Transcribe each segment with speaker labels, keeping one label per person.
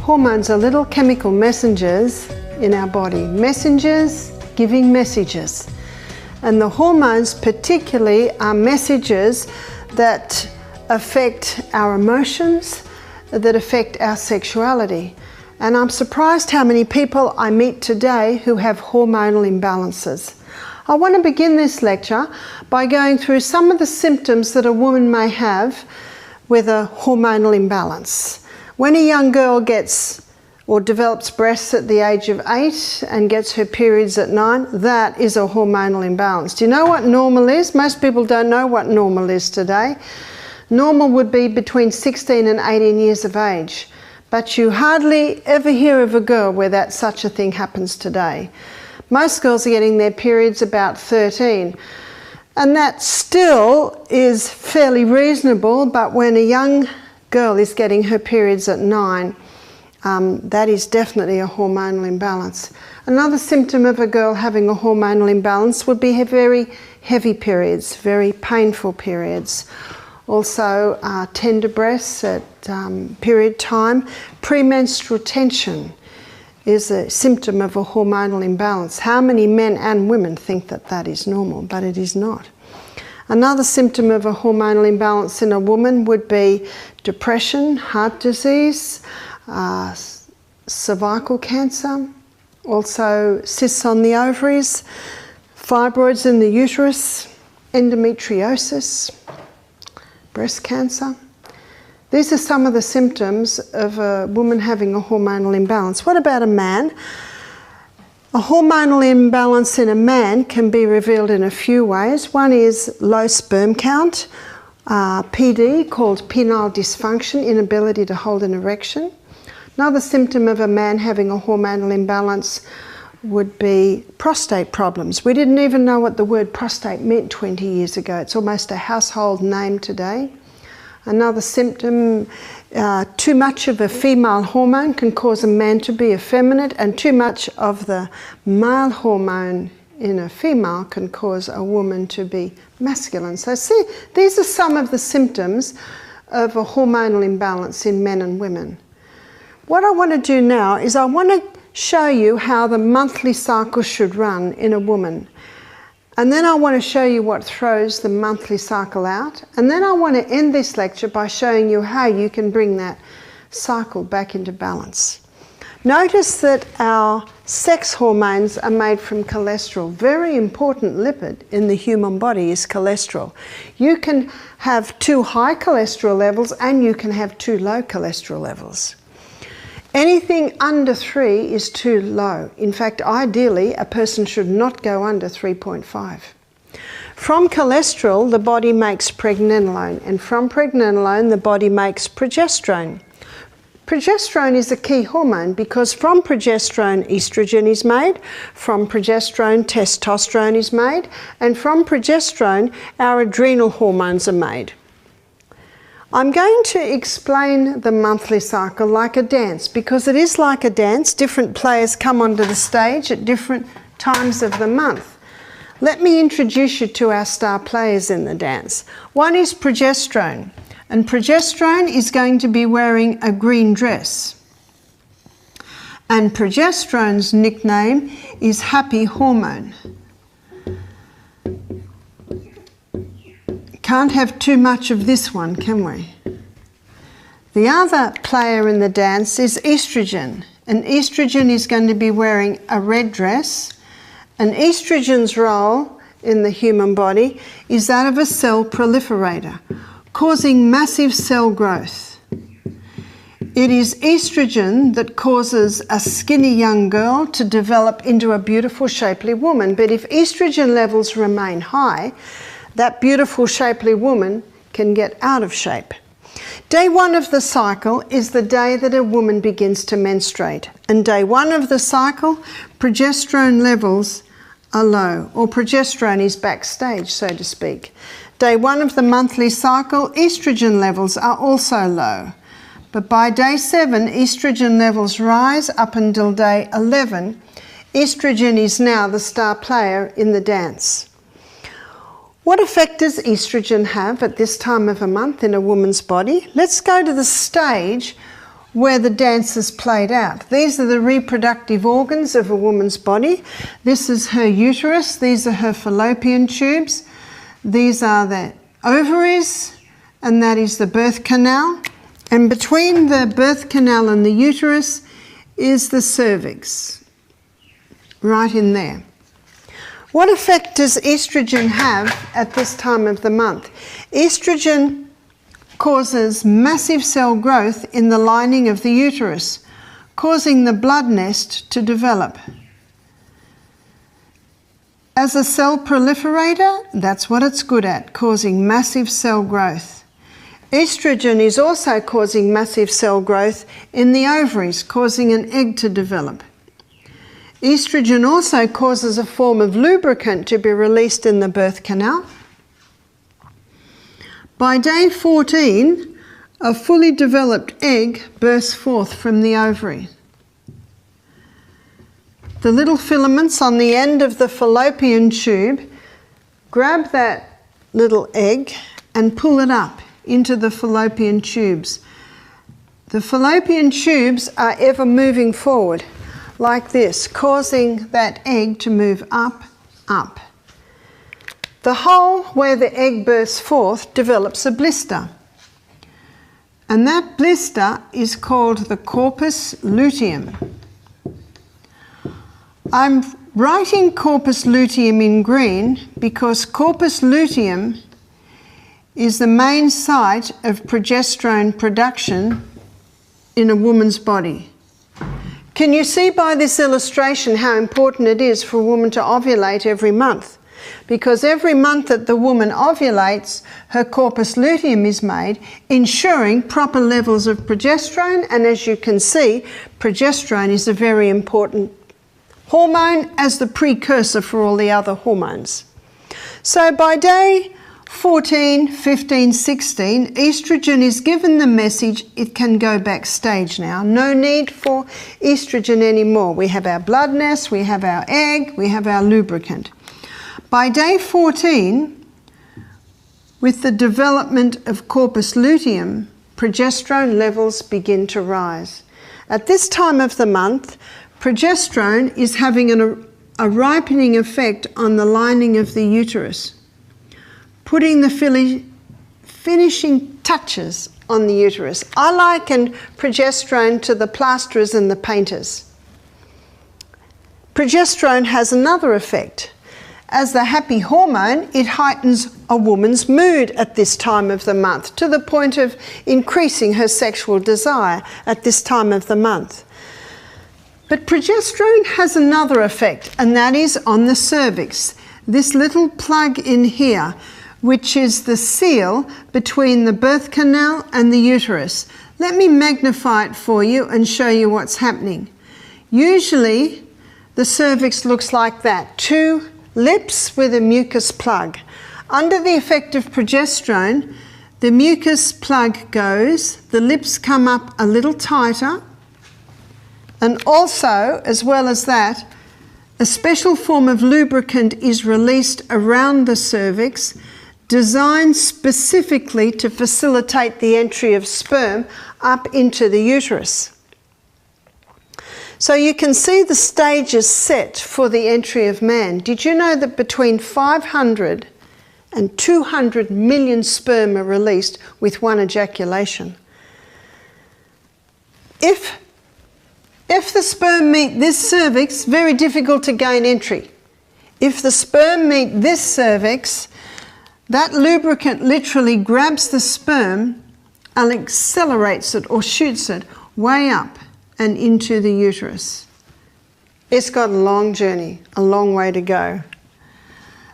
Speaker 1: Hormones are little chemical messengers in our body, messengers giving messages. And the hormones particularly are messages that affect our emotions, that affect our sexuality. And I'm surprised how many people I meet today who have hormonal imbalances. I want to begin this lecture by going through some of the symptoms that a woman may have with a hormonal imbalance. When a young girl gets or develops breasts at the age of 8 and gets her periods at 9, that is a hormonal imbalance. Do you know what normal is? Most people don't know what normal is today. Normal would be between 16 and 18 years of age, but you hardly ever hear of a girl where such a thing happens today. Most girls are getting their periods about 13, and that still is fairly reasonable, but when a young girl is getting her periods at 9, that is definitely a hormonal imbalance. Another symptom of a girl having a hormonal imbalance would be her very heavy periods, very painful periods. Also tender breasts at period time. Premenstrual tension is a symptom of a hormonal imbalance. How many men and women think that that is normal? But it is not. Another symptom of a hormonal imbalance in a woman would be depression, heart disease, cervical cancer, also cysts on the ovaries, fibroids in the uterus, endometriosis, breast cancer. These are some of the symptoms of a woman having a hormonal imbalance. What about a man? A hormonal imbalance in a man can be revealed in a few ways. One is low sperm count, PD, called penile dysfunction, inability to hold an erection. Another symptom of a man having a hormonal imbalance would be prostate problems. We didn't even know what the word prostate meant 20 years ago. It's almost a household name today. Another symptom, too much of a female hormone can cause a man to be effeminate, and too much of the male hormone in a female can cause a woman to be masculine. So see, these are some of the symptoms of a hormonal imbalance in men and women. What I want to do now is I want to show you how the monthly cycle should run in a woman. And then I want to show you what throws the monthly cycle out. And then I want to end this lecture by showing you how you can bring that cycle back into balance. Notice that our sex hormones are made from cholesterol. Very important lipid in the human body is cholesterol. You can have too high cholesterol levels and you can have too low cholesterol levels. Anything under 3 is too low. In fact, ideally, a person should not go under 3.5. From cholesterol, the body makes pregnenolone, and from pregnenolone, the body makes progesterone. Progesterone is a key hormone because from progesterone, estrogen is made, from progesterone, testosterone is made, and from progesterone, our adrenal hormones are made. I'm going to explain the monthly cycle like a dance, because it is like a dance. Different players come onto the stage at different times of the month. Let me introduce you to our star players in the dance. One is progesterone, and progesterone is going to be wearing a green dress. And progesterone's nickname is happy hormone. Can't have too much of this one, can we? The other player in the dance is estrogen, and estrogen is going to be wearing a red dress, and estrogen's role in the human body is that of a cell proliferator, causing massive cell growth. It is estrogen that causes a skinny young girl to develop into a beautiful, shapely woman, but if estrogen levels remain high, that beautiful, shapely woman can get out of shape. Day 1 of the cycle is the day that a woman begins to menstruate. And day 1 of the cycle, progesterone levels are low, or progesterone is backstage, so to speak. Day 1 of the monthly cycle, estrogen levels are also low. But by day 7, estrogen levels rise up until day 11. Estrogen is now the star player in the dance. What effect does estrogen have at this time of a month in a woman's body? Let's go to the stage where the dance is played out. These are the reproductive organs of a woman's body. This is her uterus. These are her fallopian tubes. These are the ovaries, and that is the birth canal. And between the birth canal and the uterus is the cervix, right in there. What effect does estrogen have at this time of the month? Estrogen causes massive cell growth in the lining of the uterus, causing the blood nest to develop. As a cell proliferator, that's what it's good at, causing massive cell growth. Estrogen is also causing massive cell growth in the ovaries, causing an egg to develop. Estrogen also causes a form of lubricant to be released in the birth canal. By day 14, a fully developed egg bursts forth from the ovary. The little filaments on the end of the fallopian tube grab that little egg and pull it up into the fallopian tubes. The fallopian tubes are ever moving forward like this, causing that egg to move up, up. The hole where the egg bursts forth develops a blister, and that blister is called the corpus luteum. I'm writing corpus luteum in green because corpus luteum is the main site of progesterone production in a woman's body. Can you see by this illustration how important it is for a woman to ovulate every month? Because every month that the woman ovulates, her corpus luteum is made, ensuring proper levels of progesterone. And as you can see, progesterone is a very important hormone as the precursor for all the other hormones. So by day 14, 15, 16, estrogen is given the message it can go backstage now. No need for estrogen anymore. We have our blood nest, we have our egg, we have our lubricant. By day 14, with the development of corpus luteum, progesterone levels begin to rise. At this time of the month, progesterone is having a ripening effect on the lining of the uterus, putting the finishing touches on the uterus. I liken progesterone to the plasterers and the painters. Progesterone has another effect. As the happy hormone, it heightens a woman's mood at this time of the month to the point of increasing her sexual desire at this time of the month. But progesterone has another effect, and that is on the cervix. This little plug in here, which is the seal between the birth canal and the uterus. Let me magnify it for you and show you what's happening. Usually, the cervix looks like that, two lips with a mucus plug. Under the effect of progesterone, the mucus plug goes, the lips come up a little tighter, and also, as well as that, a special form of lubricant is released around the cervix, designed specifically to facilitate the entry of sperm up into the uterus. So you can see the stages set for the entry of man. Did you know that between 500 and 200 million sperm are released with one ejaculation? If the sperm meet this cervix, very difficult to gain entry. If the sperm meet this cervix, that lubricant literally grabs the sperm and accelerates it or shoots it way up and into the uterus. It's got a long journey, a long way to go.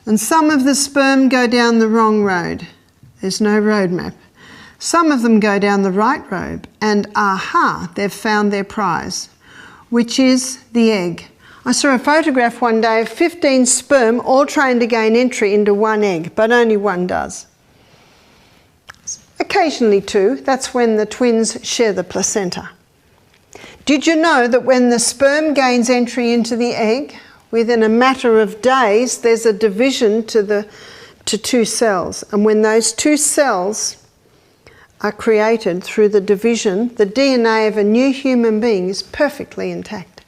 Speaker 1: And some of the sperm go down the wrong road. There's no road map. Some of them go down the right road, and aha, they've found their prize, which is the egg. I saw a photograph one day of 15 sperm all trying to gain entry into one egg, but only one does. Occasionally two, that's when the twins share the placenta. Did you know that when the sperm gains entry into the egg, within a matter of days, there's a division to two cells. And when those two cells are created through the division, the DNA of a new human being is perfectly intact.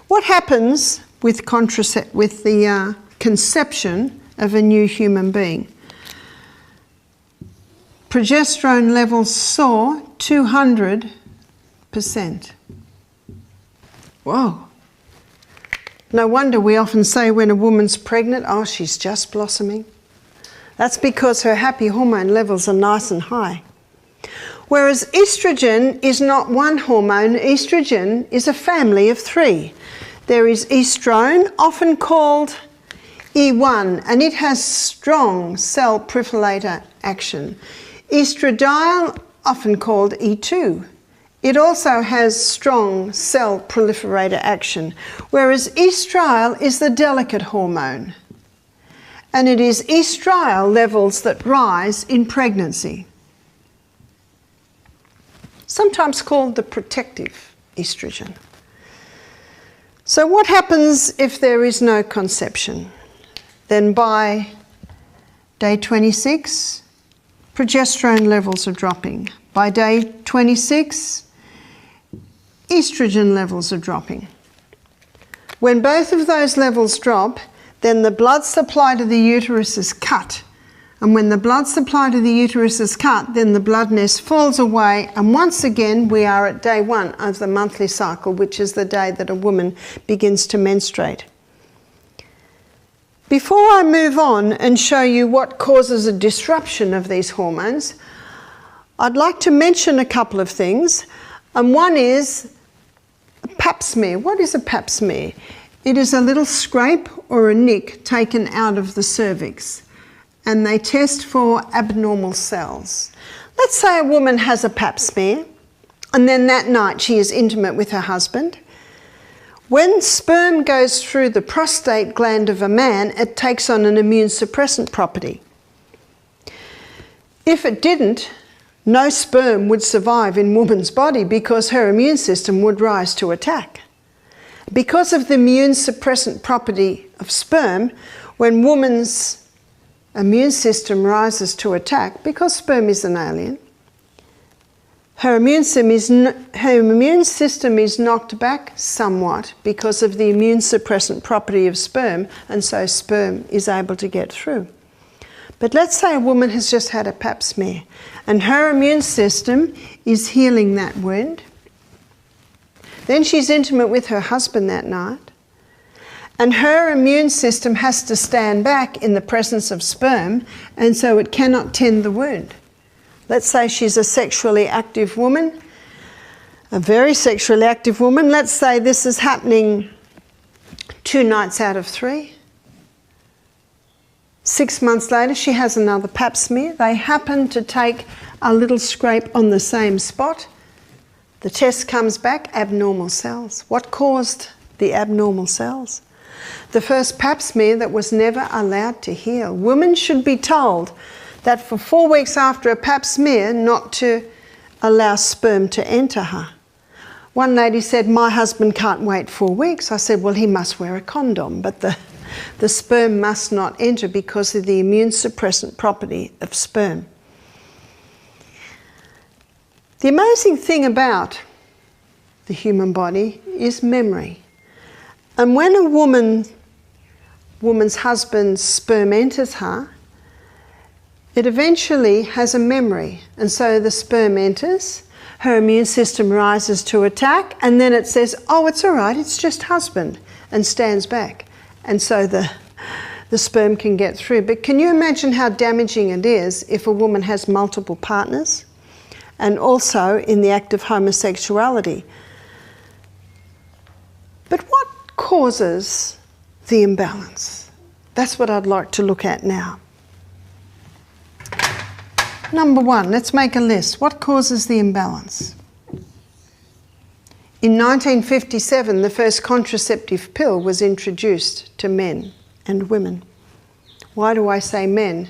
Speaker 1: What happens with the conception of a new human being? Progesterone levels soar 200%. Whoa. No wonder we often say when a woman's pregnant, oh, she's just blossoming. That's because her happy hormone levels are nice and high. Whereas estrogen is not one hormone, estrogen is a family of three. There is estrone, often called E1, and it has strong cell proliferator action. Estradiol, often called E2. It also has strong cell proliferator action, whereas estriol is the delicate hormone. And it is estriol levels that rise in pregnancy. Sometimes called the protective estrogen. So what happens if there is no conception? Then by day 26, progesterone levels are dropping. By day 26, estrogen levels are dropping. When both of those levels drop, then the blood supply to the uterus is cut. And when the blood supply to the uterus is cut, then the blood nest falls away, and once again we are at day 1 of the monthly cycle, which is the day that a woman begins to menstruate. Before I move on and show you what causes a disruption of these hormones, I'd like to mention a couple of things, and one is a pap smear. What is a pap smear? It is a little scrape or a nick taken out of the cervix, and they test for abnormal cells. Let's say a woman has a pap smear, and then that night she is intimate with her husband. When sperm goes through the prostate gland of a man, it takes on an immune suppressant property. If it didn't, no sperm would survive in woman's body because her immune system would rise to attack. Because of the immune suppressant property of sperm, when woman's immune system rises to attack, because sperm is an alien, her immune system is knocked back somewhat because of the immune suppressant property of sperm, and so sperm is able to get through. But let's say a woman has just had a pap smear and her immune system is healing that wound. Then she's intimate with her husband that night, and her immune system has to stand back in the presence of sperm, and so it cannot tend the wound. Let's say she's a sexually active woman, a very sexually active woman. Let's say this is happening 2 nights out of 3. 6 months later, she has another pap smear. They happen to take a little scrape on the same spot. The test comes back, abnormal cells. What caused the abnormal cells? The first pap smear that was never allowed to heal. Women should be told that for 4 weeks after a pap smear not to allow sperm to enter her. One lady said, my husband can't wait 4 weeks. I said, well, he must wear a condom, but the sperm must not enter because of the immune suppressant property of sperm. The amazing thing about the human body is memory. And when a woman's husband's sperm enters her, it eventually has a memory. And so the sperm enters, her immune system rises to attack, and then it says, oh, it's all right, it's just husband, and stands back. And so the sperm can get through. But can you imagine how damaging it is if a woman has multiple partners and also in the act of homosexuality? But what causes the imbalance? That's what I'd like to look at now. Number 1, let's make a list. What causes the imbalance? In 1957, the first contraceptive pill was introduced to men and women. Why do I say men?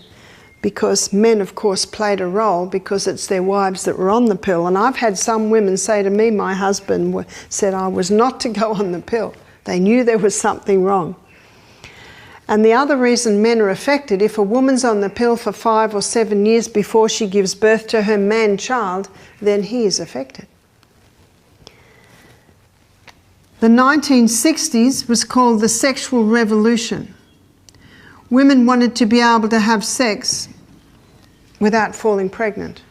Speaker 1: Because men, of course, played a role because it's their wives that were on the pill. And I've had some women say to me, my husband said I was not to go on the pill. They knew there was something wrong. And the other reason men are affected, if a woman's on the pill for 5 or 7 years before she gives birth to her man child, then he is affected. The 1960s was called the sexual revolution. Women wanted to be able to have sex without falling pregnant.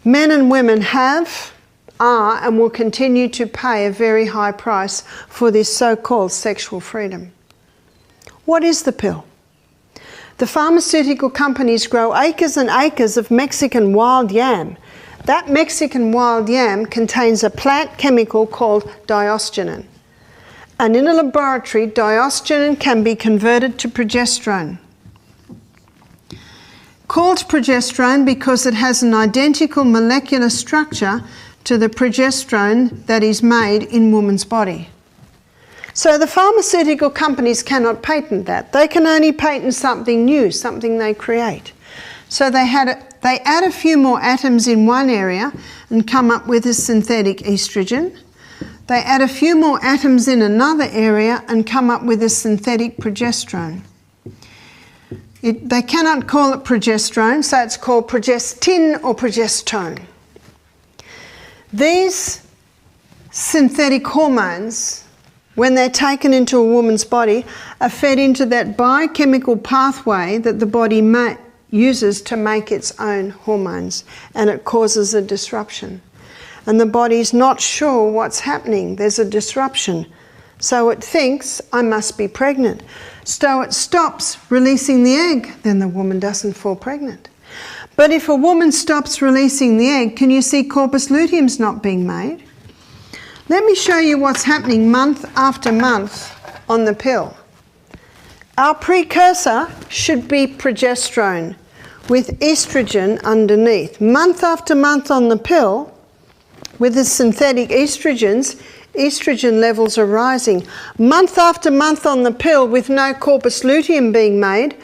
Speaker 1: Men and women are and will continue to pay a very high price for this so-called sexual freedom. What is the pill? The pharmaceutical companies grow acres and acres of Mexican wild yam. That Mexican wild yam contains a plant chemical called diosgenin. And in a laboratory, diosgenin can be converted to progesterone. Called progesterone because it has an identical molecular structure to the progesterone that is made in woman's body. So the pharmaceutical companies cannot patent that. They can only patent something new, something they create. So they add a few more atoms in one area and come up with a synthetic estrogen. They add a few more atoms in another area and come up with a synthetic progesterone. They cannot call it progesterone, so it's called progestin or progestone. These synthetic hormones, when they're taken into a woman's body, are fed into that biochemical pathway that the body uses to make its own hormones, and it causes a disruption. And the body's not sure what's happening. There's a disruption. So it thinks, I must be pregnant. So it stops releasing the egg. Then the woman doesn't fall pregnant. But if a woman stops releasing the egg, can you see corpus luteum's not being made? Let me show you what's happening month after month on the pill. Our precursor should be progesterone with estrogen underneath. Month after month on the pill, with the synthetic estrogens, estrogen levels are rising. Month after month on the pill with no corpus luteum being made,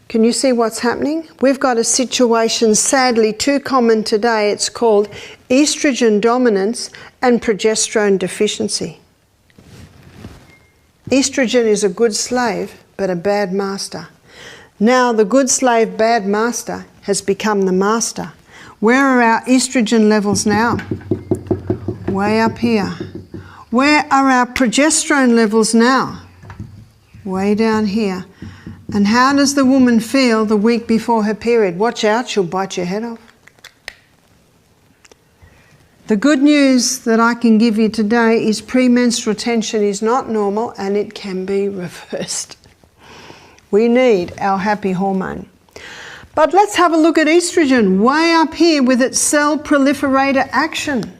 Speaker 1: can you see what's happening? We've got a situation, sadly too common today. It's called estrogen dominance and progesterone deficiency. Estrogen is a good slave, but a bad master. Now the good slave, bad master has become the master. Where are our estrogen levels now? Way up here. Where are our progesterone levels now? Way down here. And how does the woman feel the week before her period? Watch out, she'll bite your head off. The good news that I can give you today is premenstrual tension is not normal and it can be reversed. We need our happy hormone. But let's have a look at estrogen, way up here with its cell proliferator action.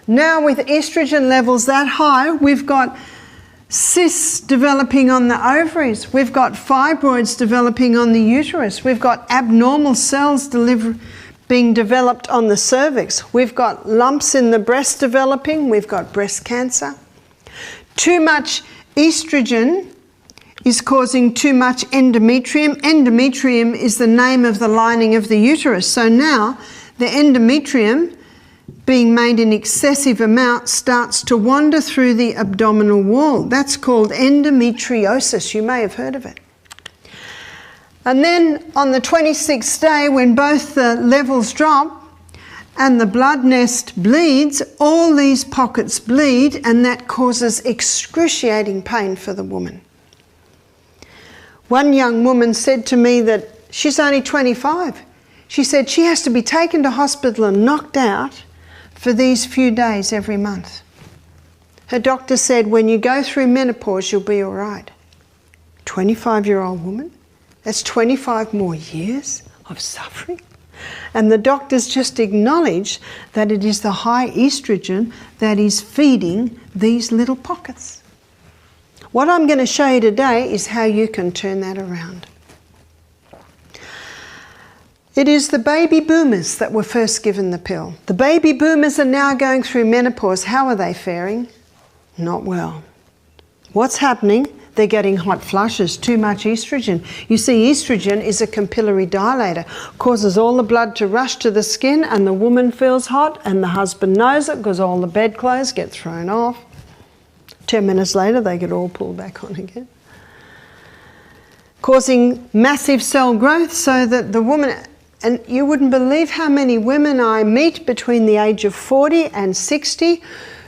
Speaker 1: Now with estrogen levels that high, we've got cysts developing on the ovaries, we've got fibroids developing on the uterus, we've got abnormal cells being developed on the cervix, we've got lumps in the breast developing, we've got breast cancer. Too much estrogen is causing too much endometrium. Endometrium is the name of the lining of the uterus. So now the endometrium, being made in excessive amounts, starts to wander through the abdominal wall. That's called endometriosis. You may have heard of it. And then on the 26th day, when both the levels drop and the blood nest bleeds, all these pockets bleed, and that causes excruciating pain for the woman. One young woman said to me that she's only 25. She said she has to be taken to hospital and knocked out for these few days every month. Her doctor said, when you go through menopause, you'll be all right. 25-year-old woman? That's 25 more years of suffering. And the doctors just acknowledged that it is the high estrogen that is feeding these little pockets. What I'm going to show you today is how you can turn that around. It is the baby boomers that were first given the pill. The baby boomers are now going through menopause. How are they faring? Not well. What's happening? They're getting hot flushes, too much estrogen. You see, estrogen is a capillary dilator, causes all the blood to rush to the skin, and the woman feels hot, and the husband knows it because all the bedclothes get thrown off. 10 minutes later, they get all pulled back on again. causing massive cell growth so that the woman, and you wouldn't believe how many women I meet between the age of 40 and 60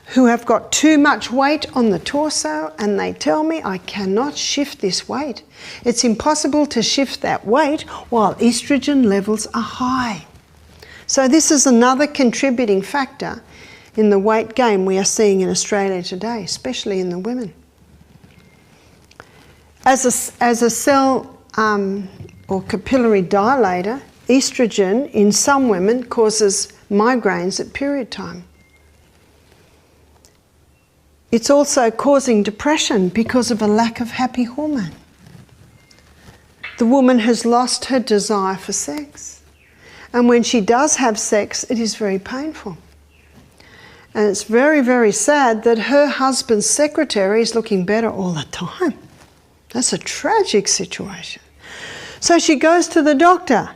Speaker 1: who have got too much weight on the torso, and they tell me, I cannot shift this weight. It's impossible to shift that weight while estrogen levels are high. So this is another contributing factor in the weight gain we are seeing in Australia today, especially in the women. As a cell or capillary dilator, estrogen in some women causes migraines at period time. It's also causing depression because of a lack of happy hormone. The woman has lost her desire for sex. And when she does have sex, it is very painful. And it's very, very sad that her husband's secretary is looking better all the time. That's a tragic situation. So she goes to the doctor.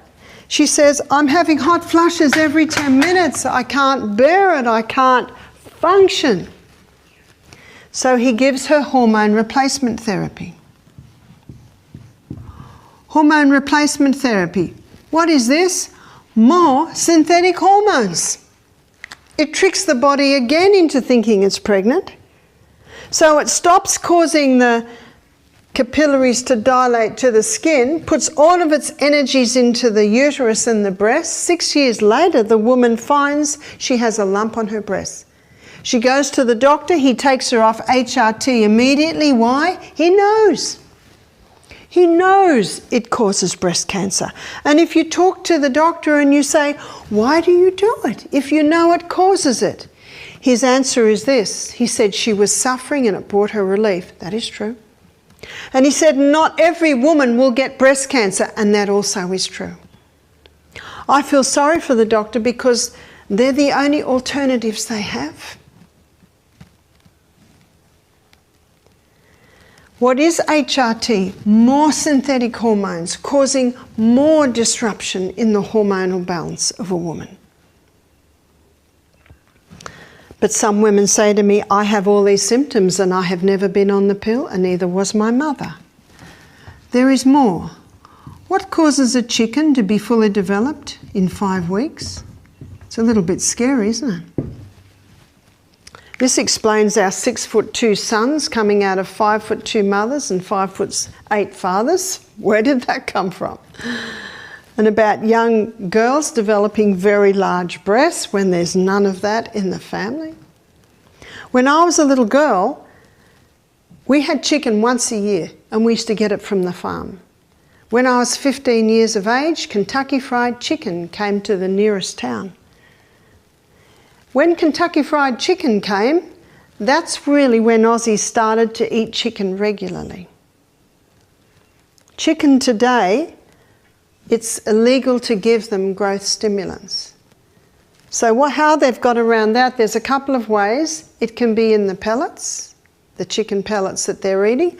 Speaker 1: She says, I'm having hot flushes every 10 minutes. I can't bear it. I can't function. So he gives her hormone replacement therapy. Hormone replacement therapy. What is this? More synthetic hormones. It tricks the body again into thinking it's pregnant. So it stops causing the capillaries to dilate to the skin, puts all of its energies into the uterus and the breast. 6 years later, the woman finds she has a lump on her breast. She goes to the doctor, he takes her off HRT immediately. Why? He knows. He knows it causes breast cancer. And if you talk to the doctor and you say, why do you do it if you know it causes it? His answer is this. He said she was suffering and it brought her relief. That is true. And he said not every woman will get breast cancer, and that also is true. I feel sorry for the doctor because they're the only alternatives they have. What is HRT? More synthetic hormones causing more disruption in the hormonal balance of a woman. But some women say to me, I have all these symptoms and I have never been on the pill, and neither was my mother. There is more. What causes a chicken to be fully developed in 5 weeks? It's a little bit scary, isn't it? This explains our 6'2" sons coming out of 5'2" mothers and 5'8" fathers. Where did that come from? And about young girls developing very large breasts when there's none of that in the family. When I was a little girl, we had chicken once a year and we used to get it from the farm. When I was 15 years of age, Kentucky Fried Chicken came to the nearest town. When Kentucky Fried Chicken came, that's really when Aussies started to eat chicken regularly. Chicken today, it's illegal to give them growth stimulants. So how they've got around that, there's a couple of ways. It can be in the pellets, the chicken pellets that they're eating.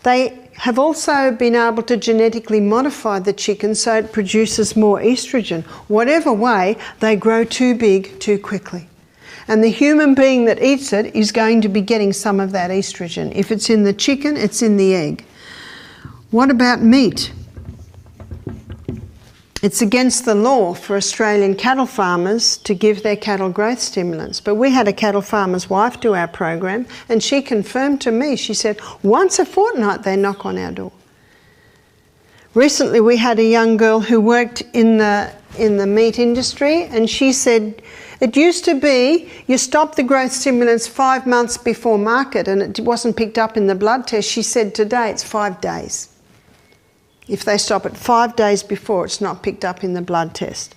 Speaker 1: They have also been able to genetically modify the chicken so it produces more estrogen. Whatever way, they grow too big too quickly. And the human being that eats it is going to be getting some of that estrogen. If it's in the chicken, it's in the egg. What about meat? It's against the law for Australian cattle farmers to give their cattle growth stimulants. But we had a cattle farmer's wife do our program, and she confirmed to me, she said, once a fortnight they knock on our door. Recently we had a young girl who worked in the meat industry, and she said, it used to be you stopped the growth stimulants 5 months before market and it wasn't picked up in the blood test. She said today it's 5 days. If they stop it 5 days before, it's not picked up in the blood test.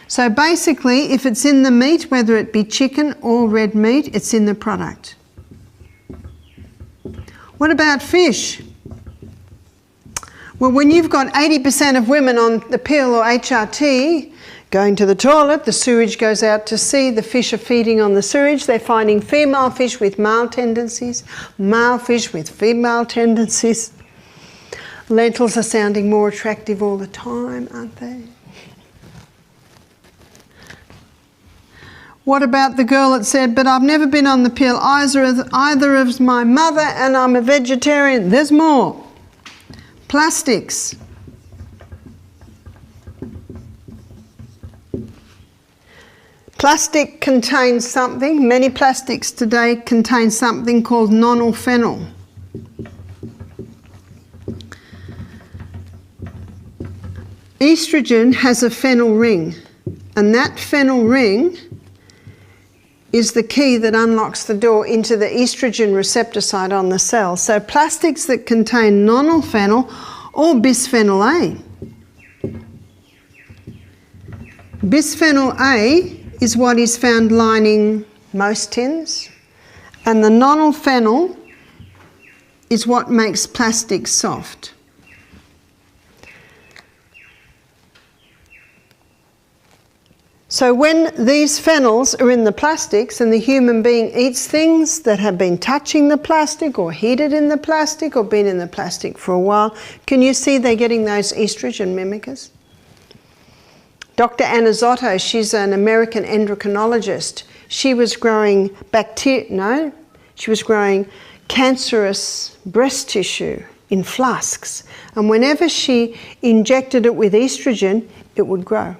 Speaker 1: So basically, if it's in the meat, whether it be chicken or red meat, it's in the product. What about fish? Well, when you've got 80% of women on the pill or HRT going to the toilet, the sewage goes out to sea, the fish are feeding on the sewage, they're finding female fish with male tendencies, male fish with female tendencies. Lentils are sounding more attractive all the time, aren't they? What about the girl that said, but I've never been on the pill, either of my mother, and I'm a vegetarian? There's more. Plastics. Plastic contains something, many plastics today contain something called nonylphenol. Estrogen has a phenyl ring, and that phenyl ring is the key that unlocks the door into the estrogen receptor site on the cell. So plastics that contain nonylphenol or bisphenol A. Bisphenol A is what is found lining most tins, and the nonylphenol is what makes plastic soft. So when these phenols are in the plastics and the human being eats things that have been touching the plastic or heated in the plastic or been in the plastic for a while, can you see they're getting those estrogen mimickers? Dr. Anna Zotto, she's an American endocrinologist. She was growing she was growing cancerous breast tissue in flasks. And whenever she injected it with estrogen, it would grow.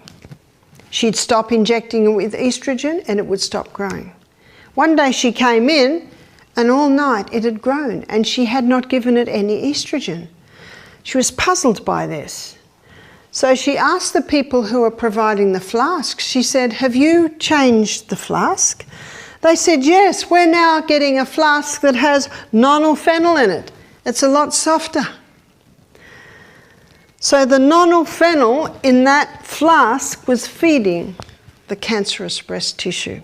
Speaker 1: She'd stop injecting it with estrogen and it would stop growing. One day she came in and all night it had grown and she had not given it any estrogen. She was puzzled by this. So she asked the people who were providing the flask, she said, "Have you changed the flask?" They said, "Yes, we're now getting a flask that has nonylphenol in it. It's a lot softer." So the nonylphenol in that flask was feeding the cancerous breast tissue.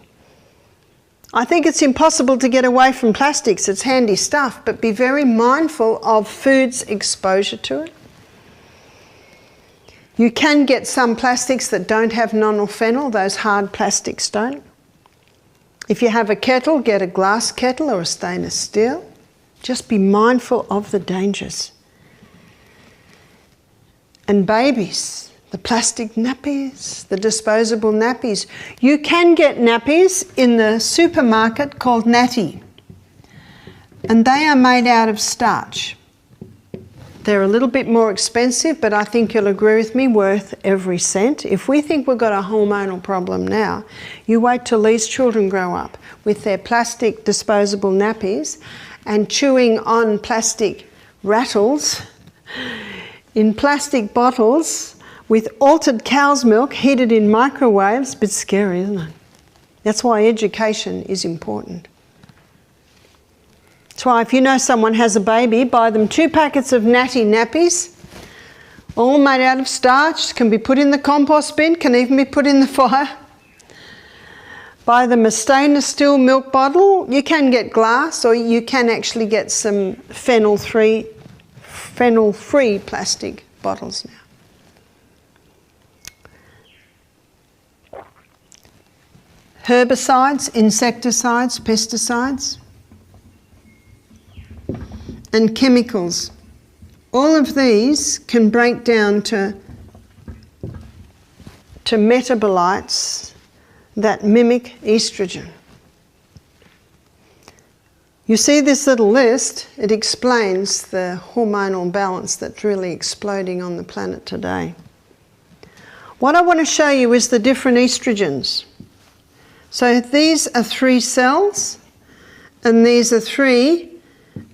Speaker 1: I think it's impossible to get away from plastics. It's handy stuff, but be very mindful of food's exposure to it. You can get some plastics that don't have nonylphenol, those hard plastics don't. If you have a kettle, get a glass kettle or a stainless steel. Just be mindful of the dangers. And babies, the plastic nappies, the disposable nappies. You can get nappies in the supermarket called Natty, and they are made out of starch. They're a little bit more expensive, but I think you'll agree with me, worth every cent. If we think we've got a hormonal problem now, you wait till these children grow up with their plastic disposable nappies and chewing on plastic rattles in plastic bottles with altered cow's milk heated in microwaves. A bit scary, isn't it? That's why education is important. That's why if you know someone has a baby, buy them 2 packets of Natty nappies, all made out of starch, can be put in the compost bin, can even be put in the fire. Buy them a stainless steel milk bottle. You can get glass, or you can actually get some phenol-free plastic bottles now. Herbicides, insecticides, pesticides, and chemicals. All of these can break down to metabolites that mimic estrogen. You see this little list, it explains the hormonal balance that's really exploding on the planet today. What I want to show you is the different estrogens. So these are 3 cells, and these are 3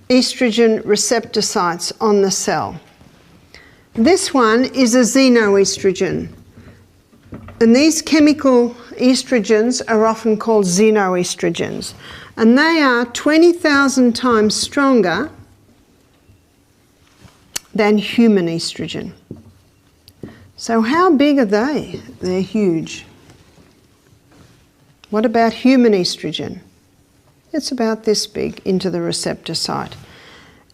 Speaker 1: estrogen receptor sites on the cell. This one is a xenoestrogen, and these chemical estrogens are often called xenoestrogens. And they are 20,000 times stronger than human estrogen. So how big are they? They're huge. What about human estrogen? It's about this big into the receptor site.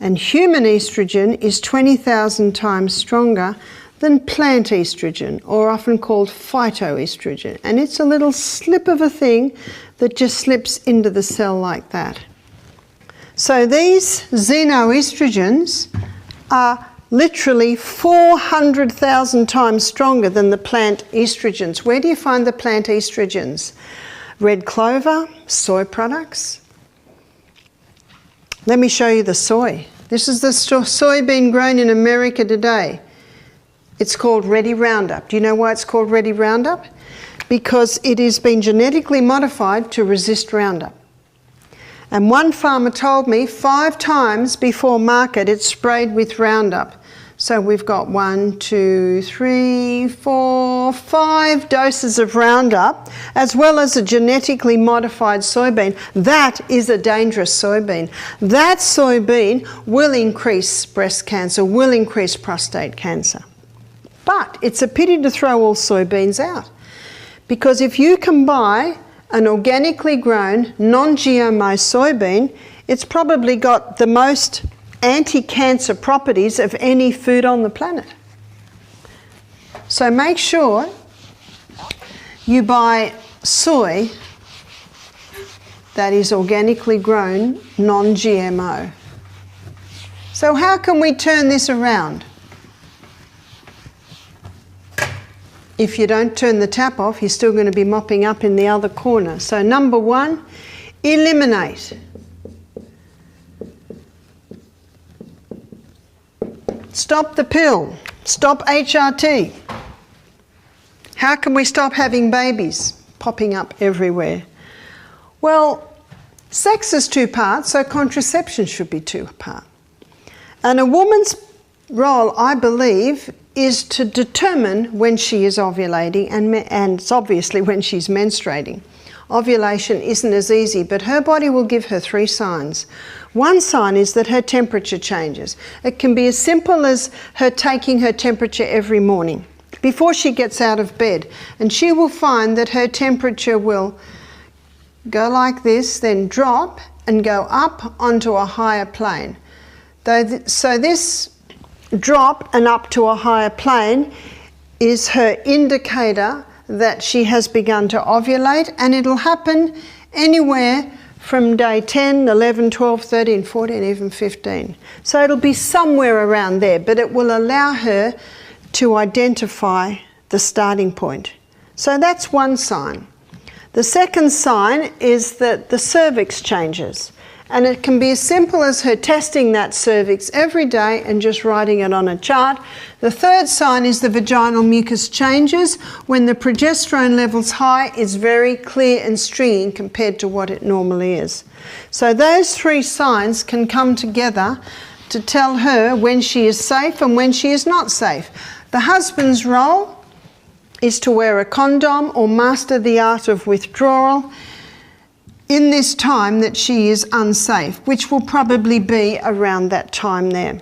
Speaker 1: And human estrogen is 20,000 times stronger than plant estrogen, or often called phytoestrogen. And it's a little slip of a thing that just slips into the cell like that. So these xenoestrogens are literally 400,000 times stronger than the plant estrogens. Where do you find the plant estrogens? Red clover, soy products. Let me show you the soy. This is the soybean grown in America today. It's called Ready Roundup. Do you know why it's called Ready Roundup? Because it has been genetically modified to resist Roundup. And one farmer told me 5 times before market it's sprayed with Roundup. So we've got 1, 2, 3, 4, 5 doses of Roundup, as well as a genetically modified soybean. That is a dangerous soybean. That soybean will increase breast cancer, will increase prostate cancer. But it's a pity to throw all soybeans out, because if you can buy an organically grown, non-GMO soybean, it's probably got the most anti-cancer properties of any food on the planet. So make sure you buy soy that is organically grown, non-GMO. So how can we turn this around? If you don't turn the tap off, you're still going to be mopping up in the other corner. So number 1, eliminate. Stop the pill. Stop HRT. How can we stop having babies popping up everywhere? Well, sex is 2 parts, so contraception should be 2 parts. And a woman's role, I believe, is to determine when she is ovulating, and it's obviously when she's menstruating. Ovulation isn't as easy, but her body will give her 3 signs. One sign is that her temperature changes. It can be as simple as her taking her temperature every morning before she gets out of bed, and she will find that her temperature will go like this, then drop and go up onto a higher plane. So this drop and up to a higher plane is her indicator that she has begun to ovulate, and it'll happen anywhere from day 10, 11, 12, 13, 14, even 15. So it'll be somewhere around there, but it will allow her to identify the starting point. So that's one sign. The second sign is that the cervix changes, and it can be as simple as her testing that cervix every day and just writing it on a chart. The third sign is the vaginal mucus changes. When the progesterone level's high, it's very clear and stringy compared to what it normally is. So those 3 signs can come together to tell her when she is safe and when she is not safe. The husband's role is to wear a condom or master the art of withdrawal in this time that she is unsafe, which will probably be around that time there.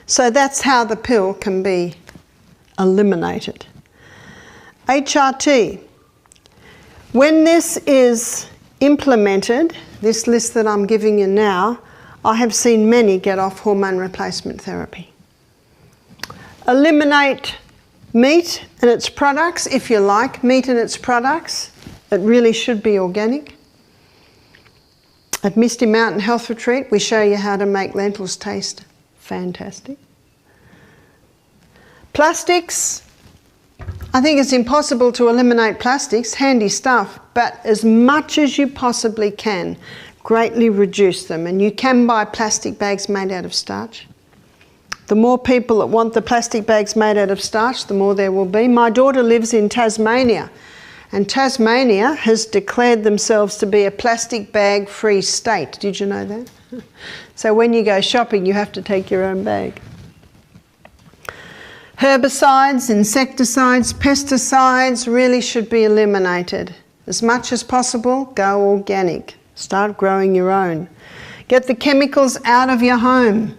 Speaker 1: So that's how the pill can be eliminated. HRT. When this is implemented, this list that I'm giving you now, I have seen many get off hormone replacement therapy. Eliminate meat and its products, if you like, meat and its products. It really should be organic. At Misty Mountain Health Retreat, we show you how to make lentils taste fantastic. Plastics. I think it's impossible to eliminate plastics, handy stuff, but as much as you possibly can, greatly reduce them. And you can buy plastic bags made out of starch. The more people that want the plastic bags made out of starch, the more there will be. My daughter lives in Tasmania, and Tasmania has declared themselves to be a plastic bag free state. Did you know that? So when you go shopping, you have to take your own bag. Herbicides, insecticides, pesticides really should be eliminated. As much as possible, go organic. Start growing your own. Get the chemicals out of your home.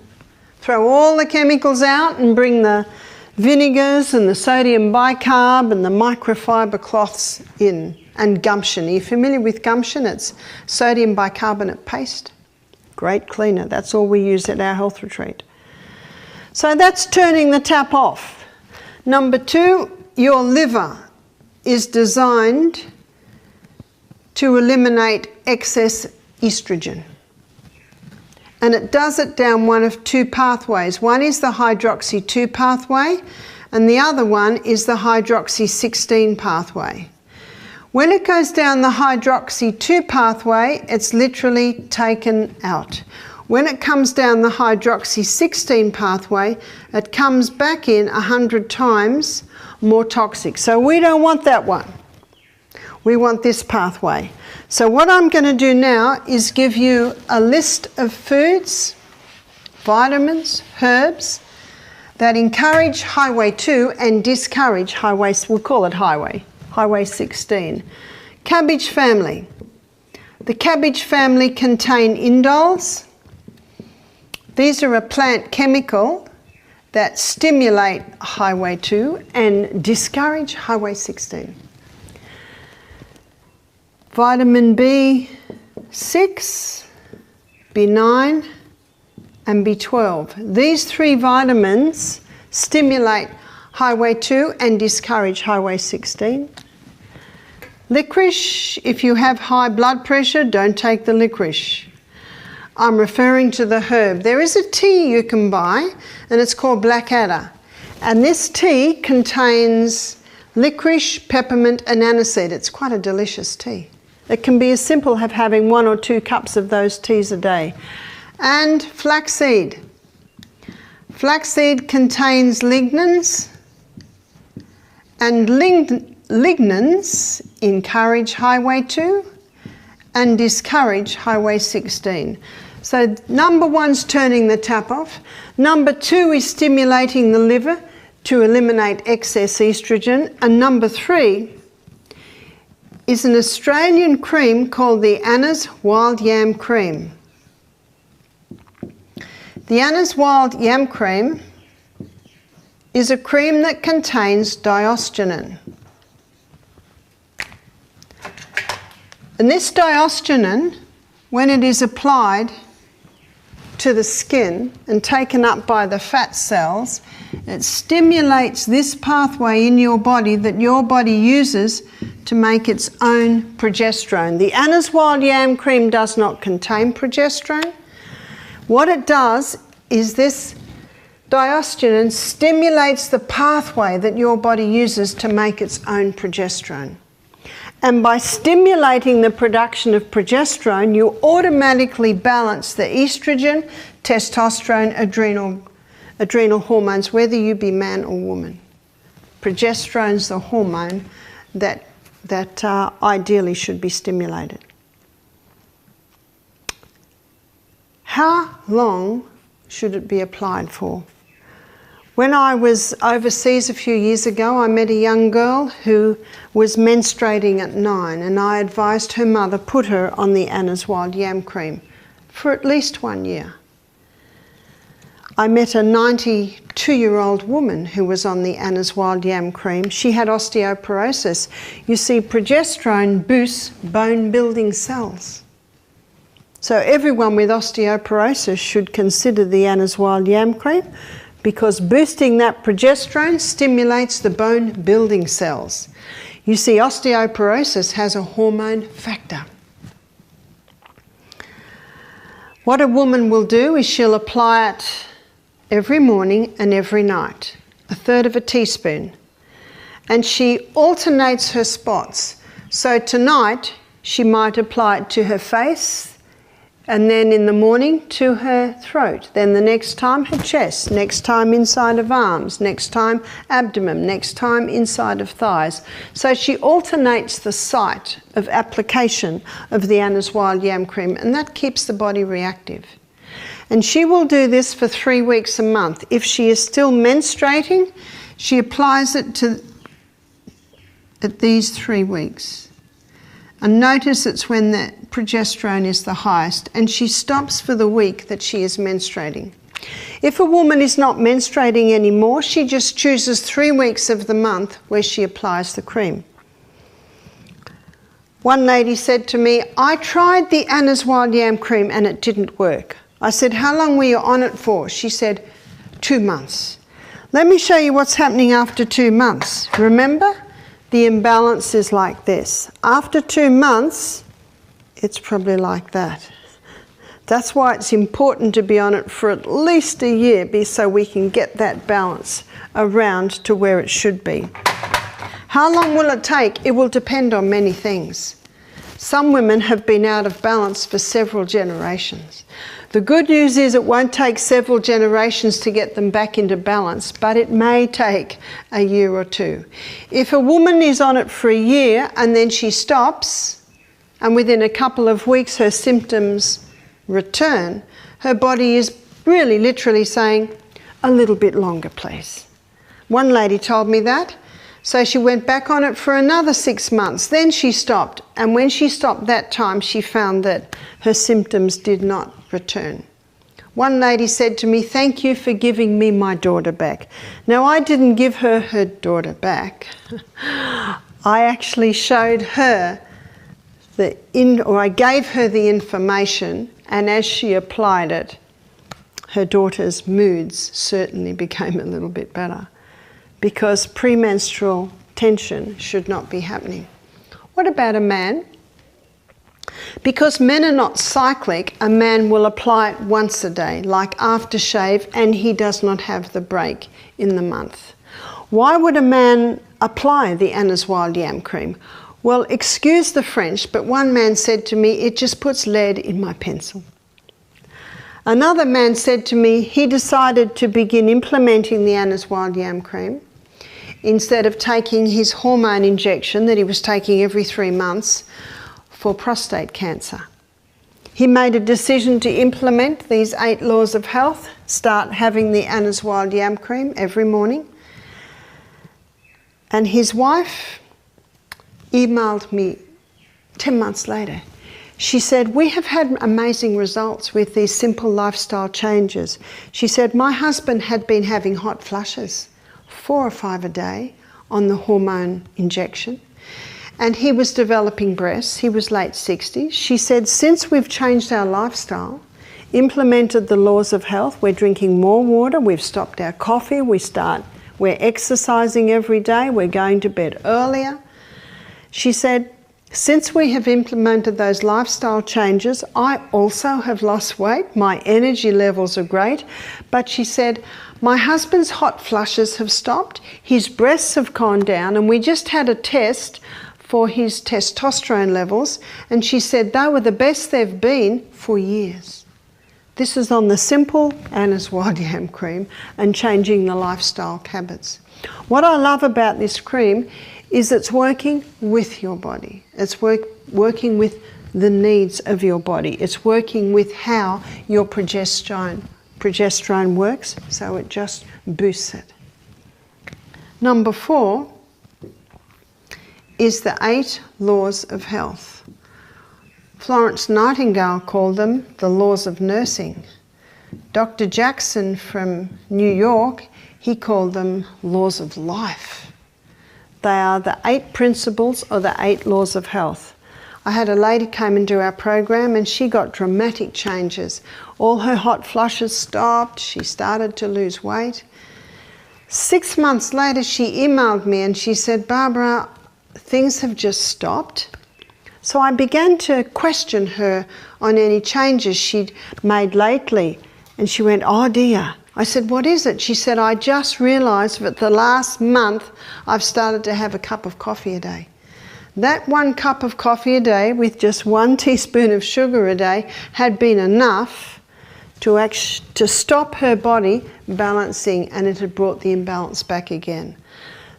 Speaker 1: Throw all the chemicals out and bring the vinegars and the sodium bicarb and the microfiber cloths in, and gumption. Are you familiar with gumption? It's sodium bicarbonate paste. Great cleaner. That's all we use at our health retreat. So that's turning the tap off. Number 2, your liver is designed to eliminate excess estrogen. And it does it down one of 2 pathways. One is the hydroxy 2 pathway, and the other one is the hydroxy 16 pathway. When it goes down the hydroxy 2 pathway, it's literally taken out. when it comes down the hydroxy-16 pathway, it comes back in 100 times more toxic. So we don't want that one. We want this pathway. So what I'm going to do now is give you a list of foods, vitamins, herbs that encourage highway 2 and discourage highway, we'll call it highway 16. Cabbage family. The cabbage family contain indoles. These are a plant chemical that stimulate highway 2 and discourage highway 16. Vitamin B6, B9 and B12. These 3 vitamins stimulate highway 2 and discourage highway 16. Licorice, if you have high blood pressure, don't take the licorice. I'm referring to the herb. There is a tea you can buy and it's called Blackadder. And this tea contains licorice, peppermint and aniseed. It's quite a delicious tea. It can be as simple as having 1 or 2 cups of those teas a day. And flaxseed. Flaxseed contains lignans, and lignans encourage highway 2 and discourage highway 16. So number 1's turning the tap off. Number 2 is stimulating the liver to eliminate excess estrogen. And number 3 is an Australian cream called the Anna's Wild Yam Cream. The Anna's Wild Yam Cream is a cream that contains diosgenin. And this diosgenin, when it is applied to the skin and taken up by the fat cells, it stimulates this pathway in your body that your body uses to make its own progesterone. The Anna's Wild Yam Cream does not contain progesterone. What it does is this diosgenin stimulates the pathway that your body uses to make its own progesterone. And by stimulating the production of progesterone, you automatically balance the estrogen, testosterone, adrenal hormones, whether you be man or woman. Progesterone's the hormone that ideally should be stimulated. How long should it be applied for? When I was overseas a few years ago, I met a young girl who was menstruating at 9, and I advised her mother put her on the Anna's Wild Yam Cream for at least 1 year. I met a 92-year-old woman who was on the Anna's Wild Yam Cream. She had osteoporosis. You see, progesterone boosts bone-building cells. So everyone with osteoporosis should consider the Anna's Wild Yam Cream, because boosting that progesterone stimulates the bone-building cells. You see, osteoporosis has a hormone factor. What a woman will do is she'll apply it every morning and every night, 1/3 of a teaspoon. And she alternates her spots. So tonight, she might apply it to her face, and then in the morning to her throat. Then the next time her chest, next time inside of arms, next time abdomen, next time inside of thighs. So she alternates the site of application of the Anna's Wild Yam Cream, and that keeps the body reactive. And she will do this for 3 weeks a month. If she is still menstruating, she applies it at these 3 weeks. And notice it's when the progesterone is the highest, and she stops for the week that she is menstruating. If a woman is not menstruating anymore, she just chooses 3 weeks of the month where she applies the cream. One lady said to me, I tried the Anna's Wild Yam Cream and it didn't work. I said, how long were you on it for? She said, 2 months. Let me show you what's happening after 2 months. Remember? The imbalance is like this. After 2 months, it's probably like that. That's why it's important to be on it for at least a year, so we can get that balance around to where it should be. How long will it take? It will depend on many things. Some women have been out of balance for several generations. The good news is it won't take several generations to get them back into balance, but it may take a year or two. If a woman is on it for a year and then she stops, and within a couple of weeks her symptoms return, her body is really literally saying, a little bit longer, please. One lady told me that. So she went back on it for another 6 months. Then she stopped. And when she stopped that time, she found that her symptoms did not return. One lady said to me, thank you for giving me my daughter back. Now, I didn't give her her daughter back. I actually showed her I gave her the information, and as she applied it, her daughter's moods certainly became a little bit better, because premenstrual tension should not be happening. What about a man? Because men are not cyclic, a man will apply it once a day, like aftershave, and he does not have the break in the month. Why would a man apply the Anna's Wild Yam cream? Well, excuse the French, but one man said to me, it just puts lead in my pencil. Another man said to me he decided to begin implementing the Anna's Wild Yam cream instead of taking his hormone injection that he was taking every 3 months for prostate cancer. He made a decision to implement these 8 laws of health, start having the Anna's Wild Yam cream every morning. And his wife emailed me 10 months later. She said, we have had amazing results with these simple lifestyle changes. She said, my husband had been having hot flushes, 4 or 5 a day on the hormone injection, and he was developing breasts. He was late 60s. She said, since we've changed our lifestyle, implemented the laws of health, we're drinking more water, we've stopped our coffee, we're exercising every day, we're going to bed earlier. She said, since we have implemented those lifestyle changes, I also have lost weight. My energy levels are great. But she said, my husband's hot flushes have stopped, his breasts have gone down, and we just had a test for his testosterone levels, and she said they were the best they've been for years. This is on the simple Anna's Wild Yam cream and changing the lifestyle habits. What I love about this cream is it's working with your body. It's working with the needs of your body. It's working with how your progesterone works, so it just boosts it. Number 4 is the 8 laws of health. Florence Nightingale called them the laws of nursing. Dr. Jackson from New York, he called them laws of life. They are the 8 principles or the 8 laws of health. I had a lady come into our program and she got dramatic changes. All her hot flushes stopped. She started to lose weight. 6 months later, she emailed me and she said, Barbara, things have just stopped. So I began to question her on any changes she'd made lately. And she went, oh dear. I said, what is it? She said, I just realised that the last month I've started to have a cup of coffee a day. That 1 cup of coffee a day with just 1 teaspoon of sugar a day had been enough to stop her body balancing, and it had brought the imbalance back again.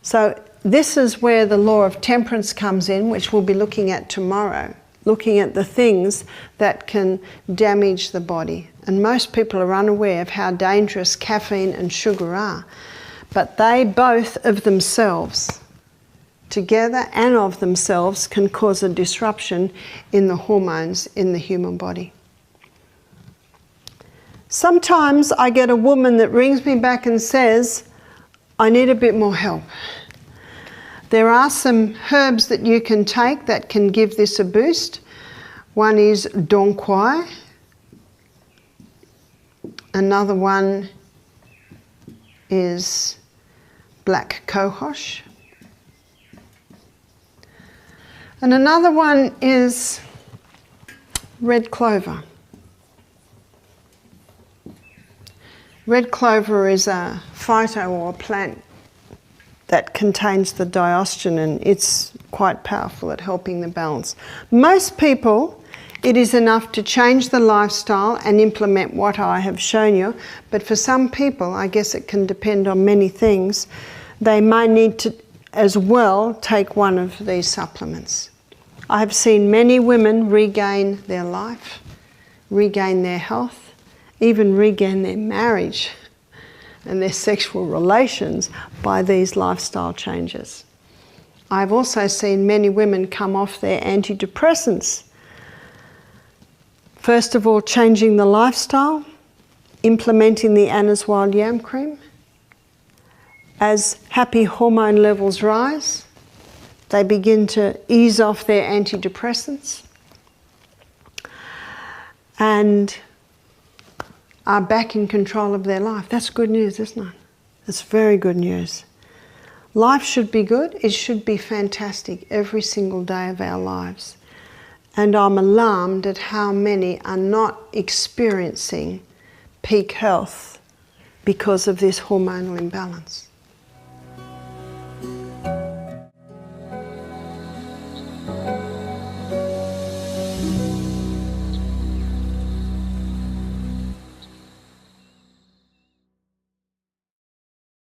Speaker 1: So this is where the law of temperance comes in, which we'll be looking at tomorrow, looking at the things that can damage the body. And most people are unaware of how dangerous caffeine and sugar are. But they both of themselves, together and of themselves, can cause a disruption in the hormones in the human body. Sometimes I get a woman that rings me back and says, I need a bit more help. There are some herbs that you can take that can give this a boost. One is Dong Quai. Another one is black cohosh. And another one is red clover. Red clover is a phyto or plant that contains the diosgenin. It's quite powerful at helping the balance. Most people It is enough to change the lifestyle and implement what I have shown you, but for some people, I guess it can depend on many things, they may need to as well take one of these supplements. I have seen many women regain their life, regain their health, even regain their marriage and their sexual relations by these lifestyle changes. I've also seen many women come off their antidepressants. First of all, changing the lifestyle, implementing the Anna's Wild Yam Cream. As happy hormone levels rise, they begin to ease off their antidepressants and are back in control of their life. That's good news, isn't it? That's very good news. Life should be good. It should be fantastic every single day of our lives. And I'm alarmed at how many are not experiencing peak health because of this hormonal imbalance.